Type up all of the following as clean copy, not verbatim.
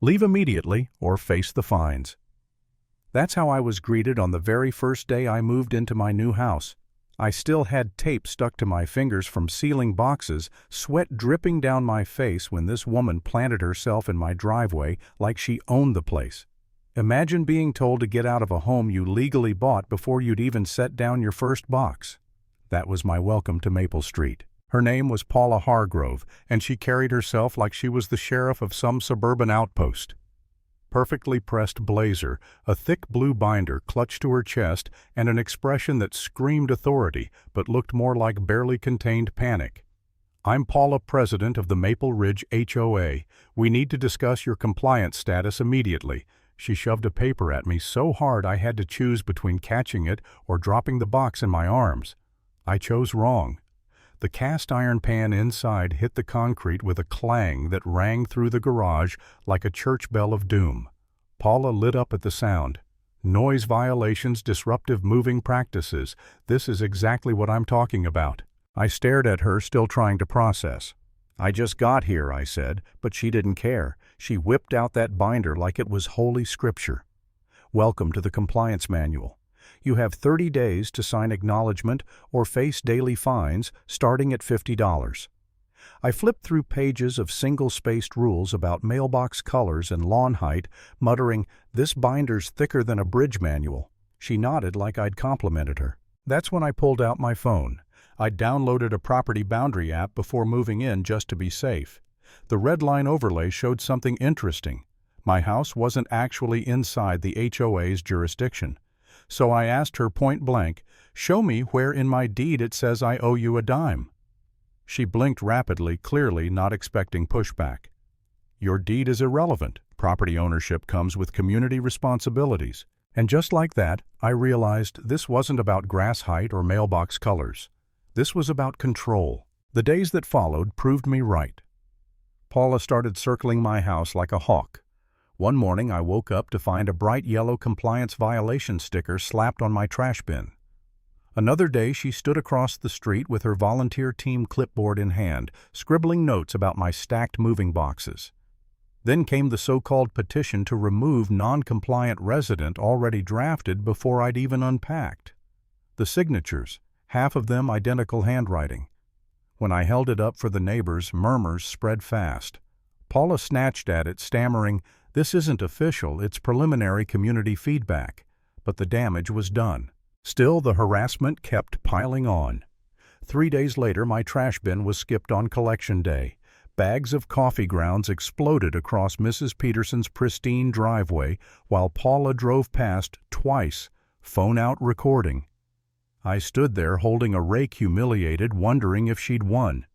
Leave immediately or face the fines. That's how I was greeted on the very first day I moved into my new house. I still had tape stuck to my fingers from sealing boxes, sweat dripping down my face when this woman planted herself in my driveway like she owned the place. Imagine being told to get out of a home you legally bought before you'd even set down your first box. That was my welcome to Maple Street. Her name was Paula Hargrove, and she carried herself like she was the sheriff of some suburban outpost. Perfectly pressed blazer, a thick blue binder clutched to her chest, and an expression that screamed authority but looked more like barely contained panic. "I'm Paula, president of the Maple Ridge HOA. We need to discuss your compliance status immediately." She shoved a paper at me so hard I had to choose between catching it or dropping the box in my arms. I chose wrong. The cast iron pan inside hit the concrete with a clang that rang through the garage like a church bell of doom. Paula lit up at the sound. "Noise violations, disruptive moving practices. This is exactly what I'm talking about." I stared at her, still trying to process. "I just got here," I said, but she didn't care. She whipped out that binder like it was holy scripture. "Welcome to the compliance manual. You have 30 days to sign acknowledgement or face daily fines starting at $50. I flipped through pages of single-spaced rules about mailbox colors and lawn height, muttering, "This binder's thicker than a bridge manual." She nodded like I'd complimented her. That's when I pulled out my phone. I'd downloaded a property boundary app before moving in just to be safe. The red line overlay showed something interesting. My house wasn't actually inside the HOA's jurisdiction. So I asked her point blank, "Show me where in my deed it says I owe you a dime." She blinked rapidly, clearly not expecting pushback. "Your deed is irrelevant. Property ownership comes with community responsibilities." And just like that, I realized this wasn't about grass height or mailbox colors. This was about control. The days that followed proved me right. Paula started circling my house like a hawk. One morning I woke up to find a bright yellow compliance violation sticker slapped on my trash bin. Another day she stood across the street with her volunteer team clipboard in hand, scribbling notes about my stacked moving boxes. Then came the so-called petition to remove non-compliant resident already drafted before I'd even unpacked. The signatures, half of them identical handwriting. When I held it up for the neighbors, murmurs spread fast. Paula snatched at it, stammering, "This isn't official, it's preliminary community feedback." But the damage was done. Still, the harassment kept piling on. 3 days later, my trash bin was skipped on collection day. Bags of coffee grounds exploded across Mrs. Peterson's pristine driveway while Paula drove past twice, phone out recording. I stood there holding a rake, humiliated, wondering if she'd won.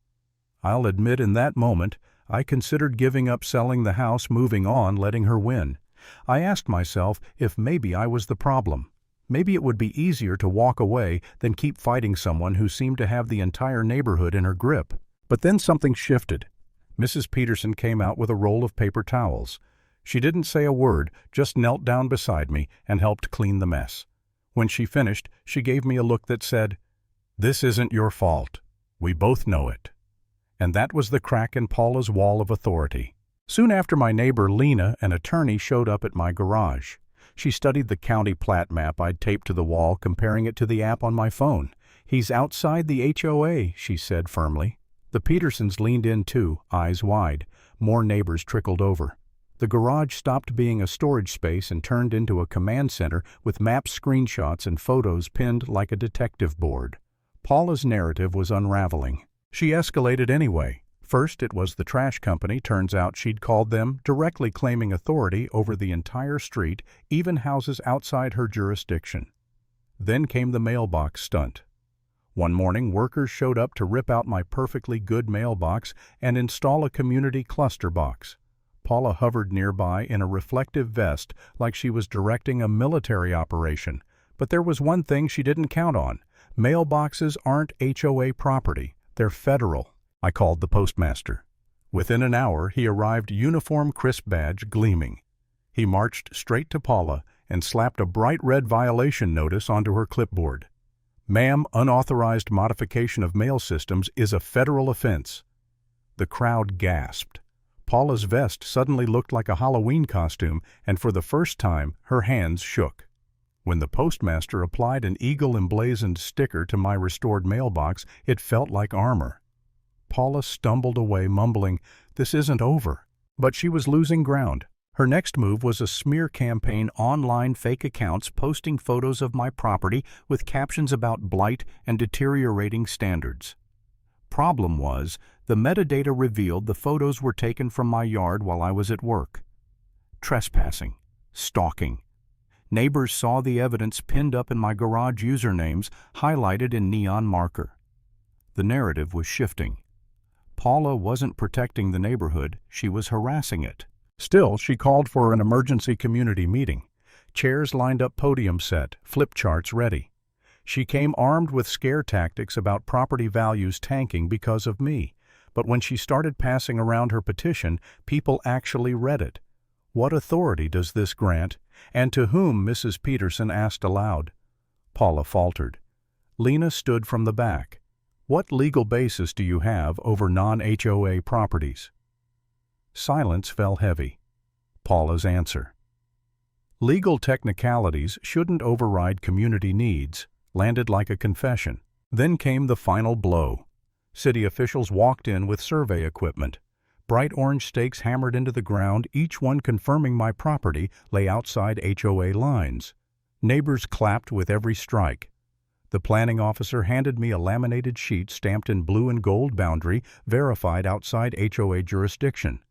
I'll admit in that moment, I considered giving up selling the house, moving on, letting her win. I asked myself if maybe I was the problem. Maybe it would be easier to walk away than keep fighting someone who seemed to have the entire neighborhood in her grip. But then something shifted. Mrs. Peterson came out with a roll of paper towels. She didn't say a word, just knelt down beside me and helped clean the mess. When she finished, she gave me a look that said, "This isn't your fault. We both know it." And that was the crack in Paula's wall of authority. Soon after, my neighbor Lena, an attorney, showed up at my garage. She studied the county plat map I'd taped to the wall, comparing it to the app on my phone. "He's outside the HOA," she said firmly. The Petersons leaned in too, eyes wide. More neighbors trickled over. The garage stopped being a storage space and turned into a command center with map screenshots and photos pinned like a detective board. Paula's narrative was unraveling. She escalated anyway. First, it was the trash company. Turns out she'd called them, directly claiming authority over the entire street, even houses outside her jurisdiction. Then came the mailbox stunt. One morning, workers showed up to rip out my perfectly good mailbox and install a community cluster box. Paula hovered nearby in a reflective vest like she was directing a military operation. But there was one thing she didn't count on. Mailboxes aren't HOA property. They're federal. I called the postmaster. Within an hour, he arrived, uniform, crisp badge gleaming. He marched straight to Paula and slapped a bright red violation notice onto her clipboard. "Ma'am, unauthorized modification of mail systems is a federal offense." The crowd gasped. Paula's vest suddenly looked like a Halloween costume, and for the first time, her hands shook. When the postmaster applied an eagle-emblazoned sticker to my restored mailbox, it felt like armor. Paula stumbled away, mumbling, "This isn't over." But she was losing ground. Her next move was a smear campaign, online fake accounts posting photos of my property with captions about blight and deteriorating standards. Problem was, the metadata revealed the photos were taken from my yard while I was at work. Trespassing, stalking. Neighbors saw the evidence pinned up in my garage usernames, highlighted in neon marker. The narrative was shifting. Paula wasn't protecting the neighborhood, she was harassing it. Still, she called for an emergency community meeting. Chairs lined up, podium set, flip charts ready. She came armed with scare tactics about property values tanking because of me. But when she started passing around her petition, people actually read it. "What authority does this grant? And to whom?" Mrs. Peterson asked aloud. Paula faltered. Lena stood from the back. "What legal basis do you have over non-HOA properties?" Silence fell heavy. Paula's answer: "Legal technicalities shouldn't override community needs," landed like a confession. Then came the final blow. City officials walked in with survey equipment. Bright orange stakes hammered into the ground, each one confirming my property lay outside HOA lines. Neighbors clapped with every strike. The planning officer handed me a laminated sheet stamped in blue and gold boundary, verified outside HOA jurisdiction.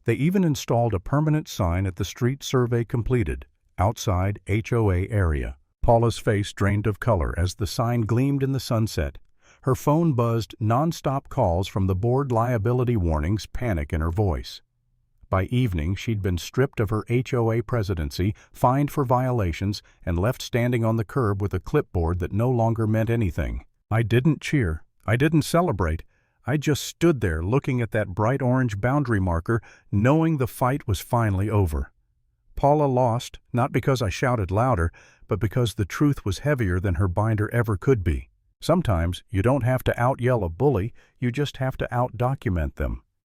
They even installed a permanent sign at the street survey completed, outside HOA area. Paula's face drained of color as the sign gleamed in the sunset. Her phone buzzed, non-stop calls from the board, liability warnings, panic in her voice. By evening, she'd been stripped of her HOA presidency, fined for violations, and left standing on the curb with a clipboard that no longer meant anything. I didn't cheer. I didn't celebrate. I just stood there looking at that bright orange boundary marker, knowing the fight was finally over. Paula lost, not because I shouted louder, but because the truth was heavier than her binder ever could be. Sometimes you don't have to out-yell a bully, you just have to out-document them.